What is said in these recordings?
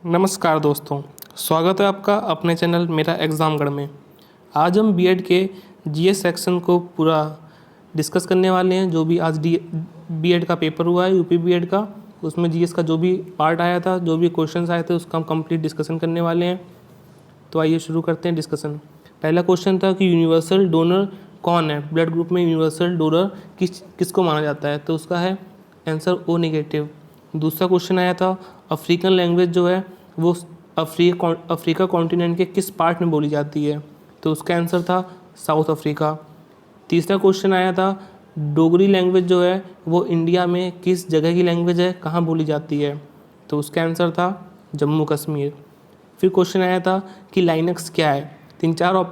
नमस्कार दोस्तों, स्वागत है आपका अपने चैनल मेरा एग्ज़ामगढ़ में। आज हम बीएड के जीएस सेक्शन को पूरा डिस्कस करने वाले हैं। जो भी आज बीएड का पेपर हुआ है यूपी बीएड का, उसमें जीएस का जो भी पार्ट आया था, जो भी क्वेश्चंस आए थे, उसका हम कंप्लीट डिस्कशन करने वाले हैं। तो आइए शुरू करते हैं डिस्कशन। पहला क्वेश्चन था कि यूनिवर्सल डोनर कौन है? ब्लड ग्रुप में यूनिवर्सल डोनर किसको माना जाता है? तो उसका है आंसर ओ नेगेटिव। दूसरा क्वेश्चन आया था अफ्रीकन लैंग्वेज जो है वो अफ्रीका कॉन्टिनेंट के किस पार्ट में बोली जाती है? तो उसका आंसर था साउथ अफ्रीका। तीसरा क्वेश्चन आया था डोगरी लैंग्वेज जो है वो इंडिया में किस जगह की लैंग्वेज है, कहाँ बोली जाती है? तो उसका आंसर था जम्मू कश्मीर। फिर क्वेश्चन आया था कि लाइनक्स क्या है? 3-4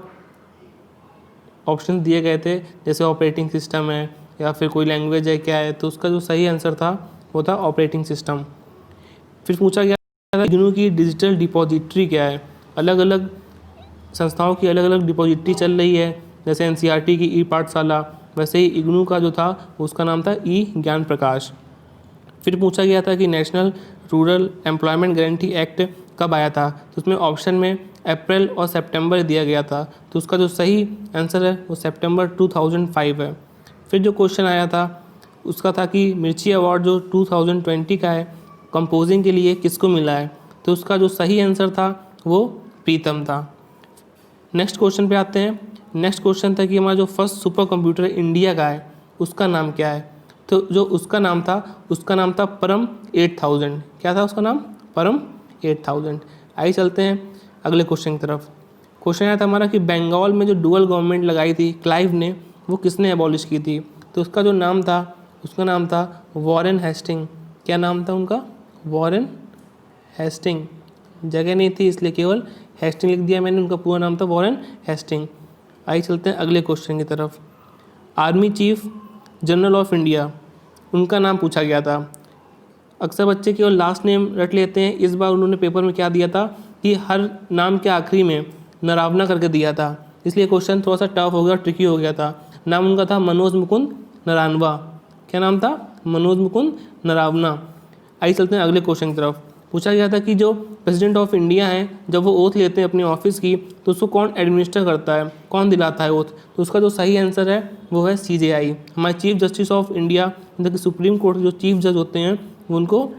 ऑप्शन दिए गए थे, जैसे ऑपरेटिंग सिस्टम है या फिर कोई लैंग्वेज है, क्या है? तो उसका जो सही आंसर था वो था ऑपरेटिंग सिस्टम। फिर पूछा गया इग्नू की डिजिटल डिपॉजिटरी क्या है? अलग अलग संस्थाओं की अलग अलग डिपॉजिटरी चल रही है, जैसे एनसीईआरटी की ई पाठशाला, वैसे ही इग्नू का जो था उसका नाम था ई ज्ञान प्रकाश। फिर पूछा गया था कि national rural employment guarantee act कब आया था? तो उसमें ऑप्शन में अप्रैल और सितंबर दिया गया था, तो उसका जो सही आंसर है वो सितंबर 2005 है। फिर जो क्वेश्चन आया था उसका था कि मिर्ची अवार्ड जो 2020 का है कंपोजिंग के लिए किसको मिला है? तो उसका जो सही आंसर था वो प्रीतम था। नेक्स्ट क्वेश्चन पे आते हैं। नेक्स्ट क्वेश्चन था कि हमारा जो फर्स्ट सुपर कंप्यूटर इंडिया का है उसका नाम क्या है? तो जो उसका नाम था परम 8000। क्या था उसका नाम? परम 8000। आइए चलते हैं अगले क्वेश्चन की तरफ। क्वेश्चन आया था हमारा कि बंगाल में जो डुअल गवर्नमेंट लगाई थी क्लाइव ने, वो किसने एबॉलिश की थी? तो उसका जो नाम था उसका नाम था वॉरेन हेस्टिंग। क्या नाम था उनका? Warren Hasting. जगह नहीं थी इसलिए केवल हेस्टिंग लिख दिया मैंने, उनका पूरा नाम था वॉरेन हेस्टिंग। आइए चलते हैं अगले क्वेश्चन की तरफ। Army chief general of India, उनका नाम पूछा गया था। अक्सर बच्चे केवल लास्ट नेम रट लेते हैं, इस बार उन्होंने पेपर में क्या दिया था कि हर नाम के आखिरी में नरावना करके दिया था, इसलिए क्वेश्चन थोड़ा सा टफ हो गया, ट्रिकी हो गया था। नाम उनका था मनोज मुकुंद नरानवा। क्या नाम था? मनोज मुकुंद नरावना। आइए चलते हैं अगले क्वेश्चन की तरफ। पूछा गया था कि जो प्रेसिडेंट ऑफ इंडिया हैं जब वो ओथ लेते हैं अपने ऑफिस की, तो उसको कौन एडमिनिस्टर करता है, कौन दिलाता है ओथ? तो उसका जो सही आंसर है वो है सीजेआई। हमारे चीफ जस्टिस ऑफ इंडिया, मतलब कि सुप्रीम कोर्ट के जो चीफ जज होते हैं वो उनको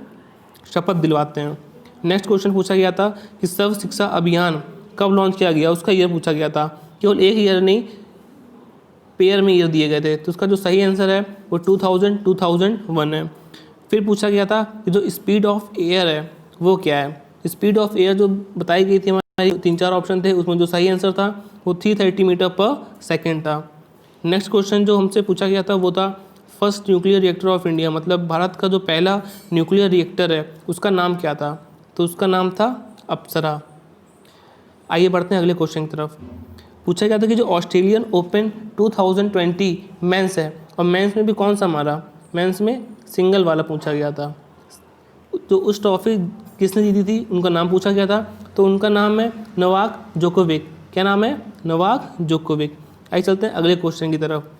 शपथ दिलवाते हैं। नेक्स्ट क्वेश्चन पूछा गया था कि सर्व शिक्षा अभियान कब लॉन्च किया गया? उसका ईयर पूछा गया था। केवल एक ईयर नहीं, पेयर में ईयर दिए गए थे, तो उसका जो सही आंसर है वो 2001 है। फिर पूछा गया था कि जो स्पीड ऑफ एयर है वो क्या है? स्पीड ऑफ एयर जो बताई गई थी हमारी, 3-4 ऑप्शन थे, उसमें जो सही आंसर था वो 330 मीटर पर सेकेंड था। नेक्स्ट क्वेश्चन जो हमसे पूछा गया था वो था first nuclear reactor of India, मतलब भारत का जो पहला न्यूक्लियर रिएक्टर है उसका नाम क्या था? तो उसका नाम था अप्सरा। आइए बढ़ते हैं अगले क्वेश्चन की तरफ। पूछा गया था कि जो ऑस्ट्रेलियन ओपन 2020 मेंस है, और मेंस में भी कौन सा मारा? मेंस में सिंगल वाला पूछा गया था। तो उस ट्रॉफी किसने जीती थी उनका नाम पूछा गया था, तो उनका नाम है नोवाक जोकोविक। क्या नाम है? Novak Djokovic. आइए चलते हैं अगले क्वेश्चन की तरफ।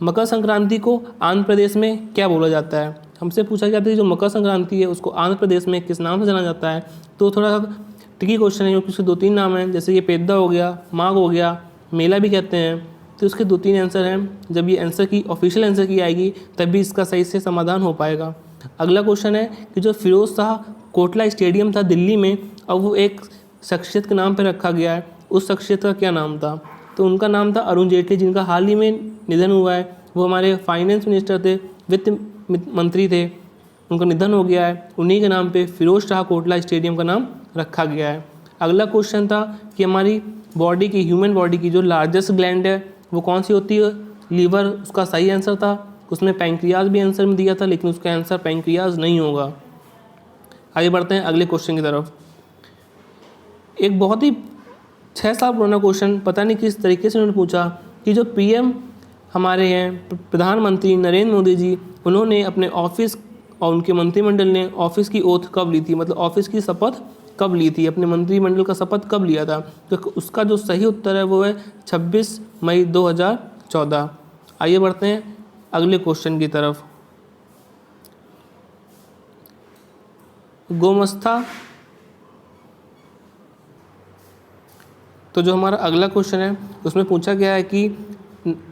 मकर संक्रांति को आंध्र प्रदेश में क्या बोला जाता है? हमसे पूछा गया था कि जो मकर संक्रांति है उसको आंध्र प्रदेश में किस नाम से जाना जाता है? तो थोड़ा सा ट्रिकी क्वेश्चन है, क्योंकि उसके 2-3 नाम हैं, जैसे ये पेद्दा हो गया, माघ हो गया, मेला भी कहते हैं। तो उसके 2-3 आंसर हैं, जब ये आंसर की ऑफिशियल आंसर की आएगी तभी इसका सही से समाधान हो पाएगा। अगला क्वेश्चन है कि जो फिरोज शाह कोटला स्टेडियम था दिल्ली में, अब वो एक शख्सियत के नाम पर रखा गया है, उस शख्सियत का क्या नाम था? तो उनका नाम था अरुण जेटली, जिनका हाल ही में निधन हुआ है। वो हमारे फाइनेंस मिनिस्टर थे, वित्त मंत्री थे, उनका निधन हो गया है। उन्हीं के नाम पे फिरोज शाह कोटला स्टेडियम का नाम रखा गया है। अगला क्वेश्चन था कि हमारी बॉडी की, ह्यूमन बॉडी की जो लार्जेस्ट ग्लैंड है वो कौन सी होती है? लीवर। उसका सही आंसर था। उसमें पैंक्रियाज भी आंसर में दिया था, लेकिन उसका आंसर पैंक्रियाज नहीं होगा। आगे बढ़ते हैं अगले क्वेश्चन की तरफ। एक बहुत ही 6 साल पुराना क्वेश्चन, पता नहीं किस तरीके से उन्होंने पूछा कि जो पीएम हमारे हैं प्रधानमंत्री नरेंद्र मोदी जी, उन्होंने अपने ऑफिस और उनके मंत्रिमंडल ने ऑफिस की ओथ कब ली थी, मतलब ऑफिस की शपथ कब ली थी, अपने मंत्रिमंडल का शपथ कब लिया था? तो उसका जो सही उत्तर है वो है 26 मई 2014। आइए बढ़ते हैं अगले क्वेश्चन की तरफ। गोमस्ता तो जो हमारा अगला क्वेश्चन है उसमें पूछा गया है कि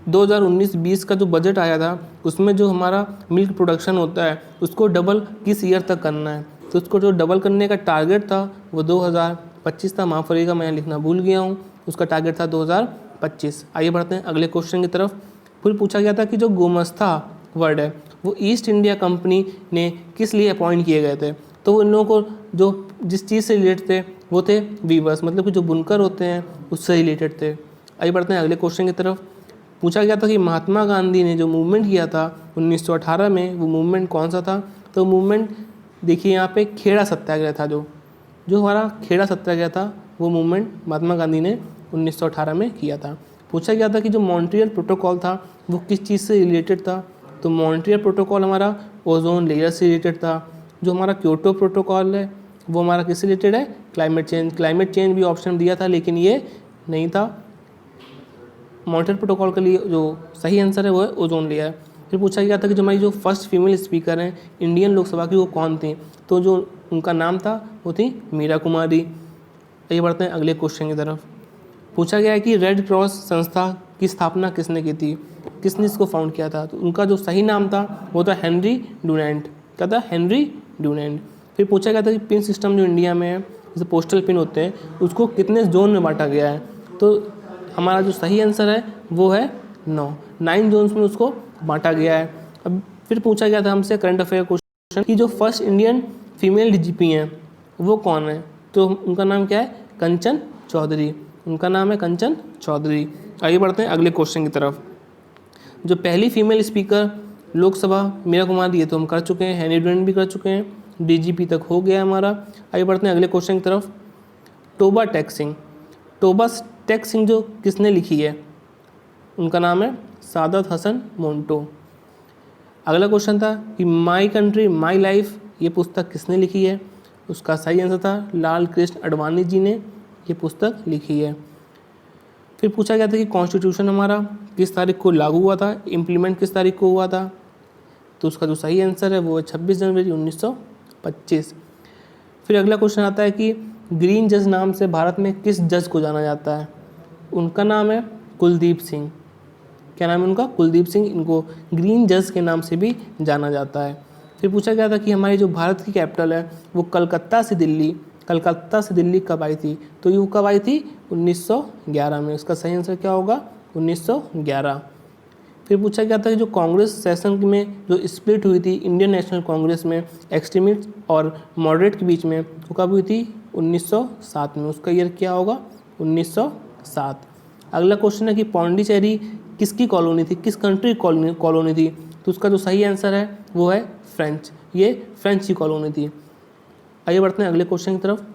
2019-20 का जो बजट आया था उसमें जो हमारा मिल्क प्रोडक्शन होता है उसको डबल किस ईयर तक करना है। तो उसको जो डबल करने का टारगेट था वो 2025 था। माफ़ करिएगा मैं लिखना भूल गया हूँ, उसका टारगेट था 2025। आइए बढ़ते हैं अगले क्वेश्चन की तरफ। फिर पूछा गया था कि जो गोमस्ता वर्ड है वो ईस्ट इंडिया कंपनी ने किस लिए अपॉइंट किए गए थे। तो इन लोगों को जो जिस चीज़ से रिलेटेड थे वो थे वीवर्स, मतलब कि जो बुनकर होते हैं उससे रिलेटेड थे। आइए बढ़ते हैं अगले क्वेश्चन की तरफ। पूछा गया था कि महात्मा गांधी ने जो मूवमेंट किया था 1918 में, वो मूवमेंट कौन सा था। तो मूवमेंट देखिए यहाँ पे खेड़ा सत्याग्रह था। जो हमारा खेड़ा सत्याग्रह था वो मूवमेंट महात्मा गांधी ने 1918 में किया था। पूछा गया था कि जो मॉन्ट्रियल प्रोटोकॉल था वो किस चीज़ से रिलेटेड था। तो मॉन्ट्रियल प्रोटोकॉल हमारा ओजोन लेयर से रिलेटेड था। जो हमारा क्योटो प्रोटोकॉल है वो हमारा किससे रिलेटेड है, क्लाइमेट चेंज। क्लाइमेट चेंज भी ऑप्शन दिया था लेकिन ये नहीं था। मॉन्ट्रियल प्रोटोकॉल के लिए जो सही आंसर है वो है ओजोन लेयर। फिर पूछा गया था कि जो हमारी जो फर्स्ट फीमेल स्पीकर हैं इंडियन लोकसभा की वो कौन थी। तो जो उनका नाम था वो थी मीरा कुमारी। आइए बढ़ते हैं अगले क्वेश्चन की तरफ। पूछा गया है कि रेड क्रॉस संस्था की स्थापना किसने की थी, किसने इसको फाउंड किया था। तो उनका जो सही नाम था वो था हेनरी डुनेंट। क्या था, हेनरी डुनेंट। फिर पूछा गया था कि पिन सिस्टम जो इंडिया में है जैसे पोस्टल पिन होते हैं उसको कितने जोन में बांटा गया है। तो हमारा जो सही आंसर है वो है 9 जोन्स में उसको बांटा गया है। अब फिर पूछा गया था हमसे करंट अफेयर क्वेश्चन कि जो फर्स्ट इंडियन फीमेल डीजीपी हैं वो कौन है। तो उनका नाम क्या है, कंचन चौधरी। उनका नाम है कंचन चौधरी। आगे बढ़ते हैं अगले क्वेश्चन की तरफ। जो पहली फीमेल स्पीकर लोकसभा मीरा कुमारी, ये तो हम कर चुके हैं, हेनरी डुनेंट भी कर चुके हैं, डीजीपी तक हो गया हमारा। आगे बढ़ते हैं अगले क्वेश्चन की तरफ। टोबा टैक्सिंग, टोबा टैक्सिंग जो किसने लिखी है, उनका नाम है सादत हसन मोन्टो। अगला क्वेश्चन था कि माई कंट्री माई लाइफ ये पुस्तक किसने लिखी है। उसका सही आंसर था लाल कृष्ण अडवाणी जी ने ये पुस्तक लिखी है। फिर पूछा गया था कि कॉन्स्टिट्यूशन हमारा किस तारीख को लागू हुआ था, इम्प्लीमेंट किस तारीख को हुआ था। तो उसका जो सही आंसर है वो है 26 जनवरी 1925। फिर अगला क्वेश्चन आता है कि ग्रीन जज नाम से भारत में किस जज को जाना जाता है। उनका नाम है कुलदीप सिंह। क्या नाम है उनका, कुलदीप सिंह। इनको ग्रीन जज के नाम से भी जाना जाता है। फिर पूछा गया था कि हमारी जो भारत की कैपिटल है वो कलकत्ता से दिल्ली कब आई थी। तो ये कब आई थी, 1911 में। उसका सही आंसर क्या होगा, 1911। फिर पूछा गया था कि जो कांग्रेस सेशन में जो स्प्लिट हुई थी इंडियन नेशनल कांग्रेस में एक्सट्रीमिस्ट और मॉडरेट के बीच में, वो कब हुई थी, 1907 में। उसका ईयर क्या होगा, 1907। अगला क्वेश्चन है कि पौंडीचेरी किसकी कॉलोनी थी, किस कंट्री कॉलोनी थी। तो उसका जो सही आंसर है वो है फ्रेंच। ये फ्रेंच की कॉलोनी थी। आइए बढ़ते हैं अगले क्वेश्चन की तरफ।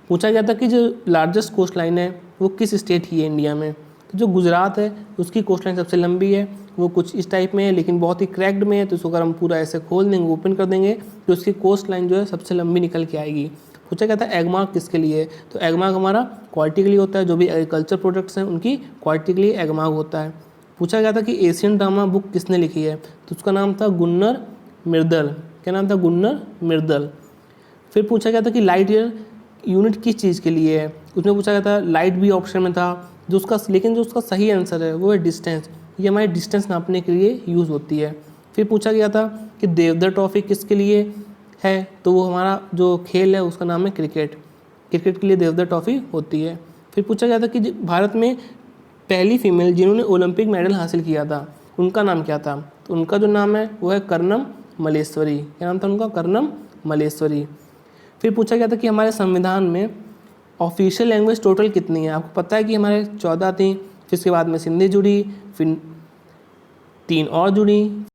पूछा गया था कि जो लार्जेस्ट कोस्ट लाइन है वो किस स्टेट की है इंडिया में। तो जो गुजरात है उसकी कोस्ट लाइन सबसे लंबी है, वो कुछ इस टाइप में है लेकिन बहुत ही क्रैक्ड में है। तो उसको अगर हम पूरा ऐसे खोल देंगे, ओपन कर देंगे तो उसकी कोस्ट लाइन जो है सबसे लंबी निकल के आएगी। पूछा गया था एगमार्क किसके लिए है। तो एगमार्क हमारा क्वालिटी के लिए होता है, जो भी एग्रीकल्चर प्रोडक्ट्स हैं उनकी क्वालिटी के लिए एगमार्क होता है। पूछा गया था कि एशियन ड्रामा बुक किसने लिखी है। तो उसका नाम था गुन्नर मिर्दल। क्या नाम था, गुन्नर मिर्दल। फिर पूछा गया था कि लाइट ईयर यूनिट किस चीज़ के लिए है। उसमें पूछा गया था, लाइट भी ऑप्शन में था, लेकिन जो उसका सही आंसर है वो है डिस्टेंस। ये हमारी डिस्टेंस नापने के लिए यूज़ होती है। फिर पूछा गया था कि देवधर ट्रॉफी किसके लिए है। तो वो हमारा जो खेल है उसका नाम है क्रिकेट। क्रिकेट के लिए देवधर ट्रॉफी होती है। फिर पूछा गया था कि भारत में पहली फीमेल जिन्होंने ओलंपिक मेडल हासिल किया था उनका नाम क्या था। तो उनका जो नाम है वो है कर्नम मलेश्वरी। क्या नाम था उनका, कर्नम मलेश्वरी। फिर पूछा गया था कि हमारे संविधान में ऑफिशियल लैंग्वेज टोटल कितनी है। आपको पता है कि हमारे 14 थी, फिर इसके बाद में सिंधी जुड़ी, फिर 3 और जुड़ी,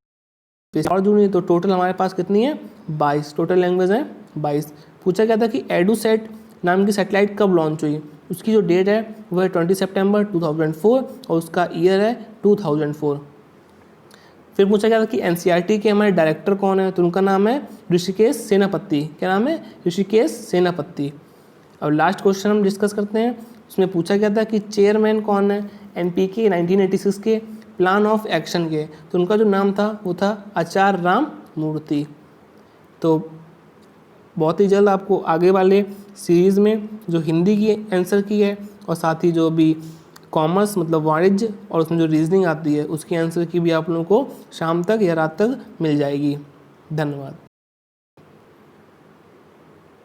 फिर और जुड़ी, तो टोटल हमारे पास कितनी है, 22 टोटल लैंग्वेज है, 22। पूछा गया था कि एडुसेट नाम की सैटेलाइट कब लॉन्च हुई। उसकी जो डेट है वो है 20 सितंबर 2004 और उसका ईयर है 2004। फिर पूछा गया था कि एनसीईआरटी के हमारे डायरेक्टर कौन है। तो उनका नाम है ऋषिकेश सेनापति। क्या नाम है, ऋषिकेश सेनापति। अब लास्ट क्वेश्चन हम डिस्कस करते हैं। उसमें पूछा गया था कि चेयरमैन कौन है एनपीके 1986 के प्लान ऑफ एक्शन के। तो उनका जो नाम था वो था आचार्य राम मूर्ति। तो बहुत ही जल्द आपको आगे वाले सीरीज़ में जो हिंदी की आंसर की है और साथ ही जो भी कॉमर्स मतलब वाणिज्य और उसमें जो रीजनिंग आती है उसकी आंसर की भी आप लोगों को शाम तक या रात तक मिल जाएगी। धन्यवाद।